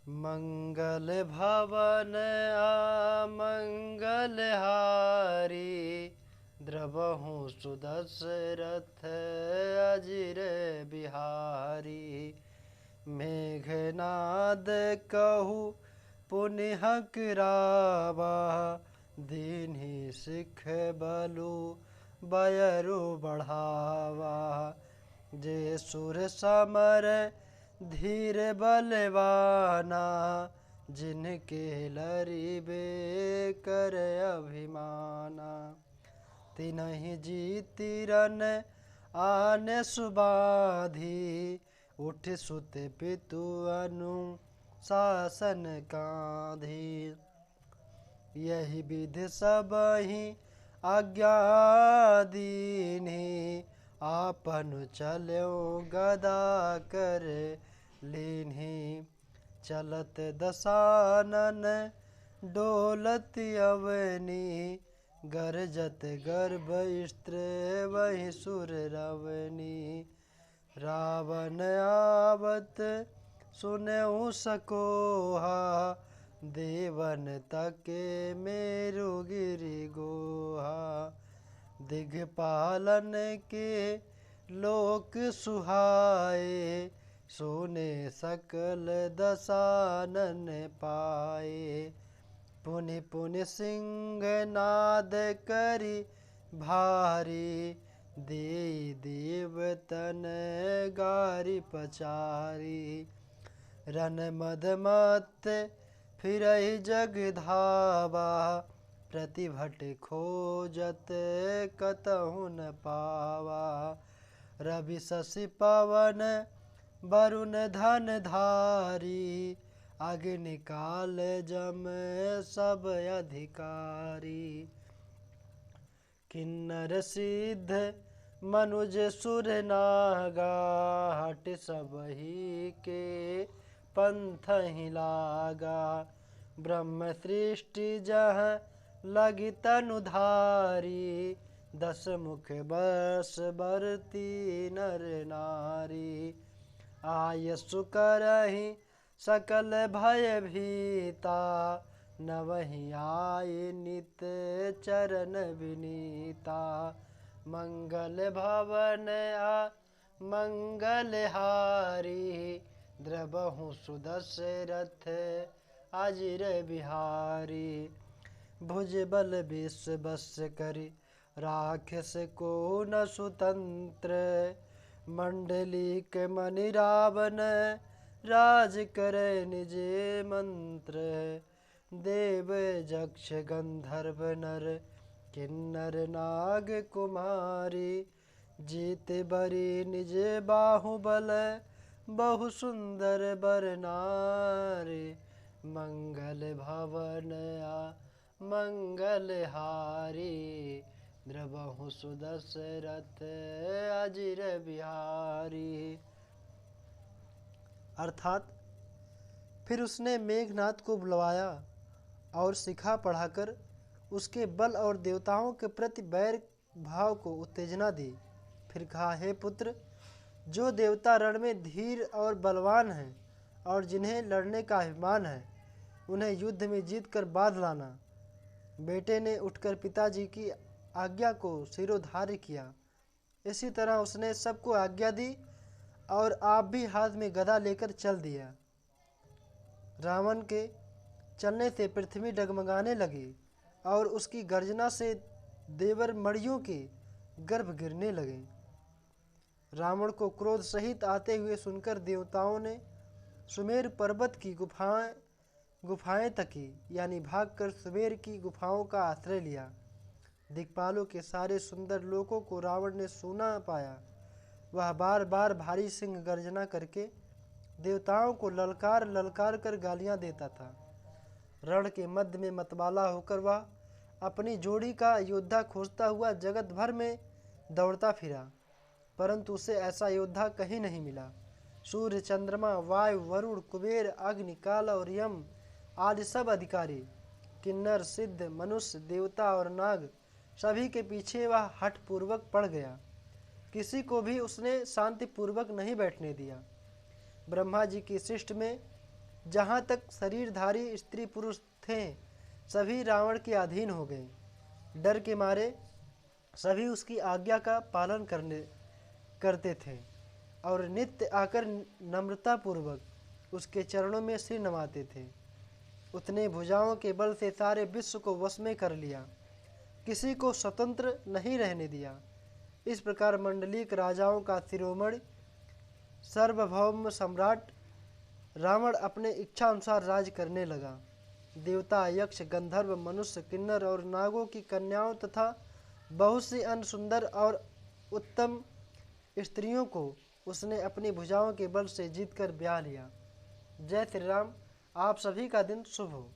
मंगल भवन अमंगल हारी, द्रवहु सुदशरथ अजिर बिहारी। मेघनाद कहु पुनिह किरावा, दीन्हि सिख बलु बयरु बढ़ावा। जे सुर समर धीर बलवाना, जिनके लरिबे कर अभिमाना। तिनहि जीतिरन आन सुबाधी, उठ सुत पितु अनु शासन कांधी। यही विधि सबहि आज्ञा दीन्हि, आपन चल्यो गदा कर लीन्हि। चलत दसानन डोलत अवनी, गरजत गर्भ स्त्र वही सुर रवनी। रावण आवत सुनहु सकोहा, देवन तके मेरु गिरि गोहा। दिग्पालन के लोक सुहाए, सोने सकल दसानन पाए। पुनि पुनि सिंहनाद करि भारी, देई देवतन गारि पचारी। रन मद मत फिरहि जग धावा, प्रतिभट खोजत कतहु न पावा। रवि शशि पवन वरुण धन धारी, अग्नि काल जम सब अधिकारी। किन्नर सिद्ध मनुज सुर नागा, हट सबहि के पंथ ही लागा। ब्रह्म सृष्टि जहाँ लगी तनु धारी, दस मुख बस बरती नर नारी। आयसु करहि सकल भय भीता, नवहि आए नित चरण विनीता। मंगल भवन मंगल हारी, द्रवहु सुदशरथ अजिर बिहारी। भुज बल विष बस करि राक्षस को न सुतंत्र, मंडलीक मणि रावण राज करे निज मंत्र। देव जक्ष गंधर्व नर किन्नर नाग कुमारी, जीत बरी निज बाहुबल बहु सुंदर बर नारी। मंगल भवन मंगल हारी, द्रवहु सुदशरथ अजिर बिहारी। अर्थात फिर उसने मेघनाद को बुलवाया और शिखा पढ़ाकर उसके बल और देवताओं के प्रति बैर भाव को उत्तेजना दी। फिर कहा, हे पुत्र, जो देवता रण में धीर और बलवान हैं और जिन्हें लड़ने का अभिमान है, उन्हें युद्ध में जीत कर बांध लाना। बेटे ने उठकर पिताजी की आज्ञा को शिरोधार्य किया। इसी तरह उसने सबको आज्ञा दी और आप भी हाथ में गदा लेकर चल दिया। रावण के चलने से पृथ्वी डगमगाने लगी और उसकी गर्जना से देवर मड़ियों के गर्भ गिरने लगे। रावण को क्रोध सहित आते हुए सुनकर देवताओं ने सुमेर पर्वत की गुफाएं तकी, यानी भागकर सुमेर की गुफाओं का आश्रय लिया। दिक्पालों के सारे सुंदर लोकों को रावण ने सूना पाया। वह बार बार भारी सिंह गर्जना करके देवताओं को ललकार ललकार कर गालियां देता था। रण के मध्य में मतवाला होकर वह अपनी जोड़ी का योद्धा खोजता हुआ जगत भर में दौड़ता फिरा, परंतु उसे ऐसा योद्धा कहीं नहीं मिला। सूर्य, चंद्रमा, वायु, वरुण, कुबेर, अग्नि, काल और यम आदि सब अधिकारी, किन्नर, सिद्ध, मनुष्य, देवता और नाग, सभी के पीछे वह हठपूर्वक पड़ गया। किसी को भी उसने शांतिपूर्वक नहीं बैठने दिया। ब्रह्मा जी की सृष्टि में जहाँ तक शरीरधारी स्त्री पुरुष थे सभी रावण के अधीन हो गए। डर के मारे सभी उसकी आज्ञा का पालन करते थे और नित्य आकर नम्रतापूर्वक उसके चरणों में सिर नवाते थे। उसने भुजाओं के बल से सारे विश्व को वश में कर लिया, किसी को स्वतंत्र नहीं रहने दिया। इस प्रकार मंडलिक राजाओं का शिरोमणि सार्वभौम सम्राट रावण अपने इच्छा अनुसार राज करने लगा। देवता, यक्ष, गंधर्व, मनुष्य, किन्नर और नागों की कन्याओं तथा बहुत सी अन्य सुंदर और उत्तम स्त्रियों को उसने अपनी भुजाओं के बल से जीतकर ब्याह लिया। जय श्री राम। आप सभी का दिन शुभ हो।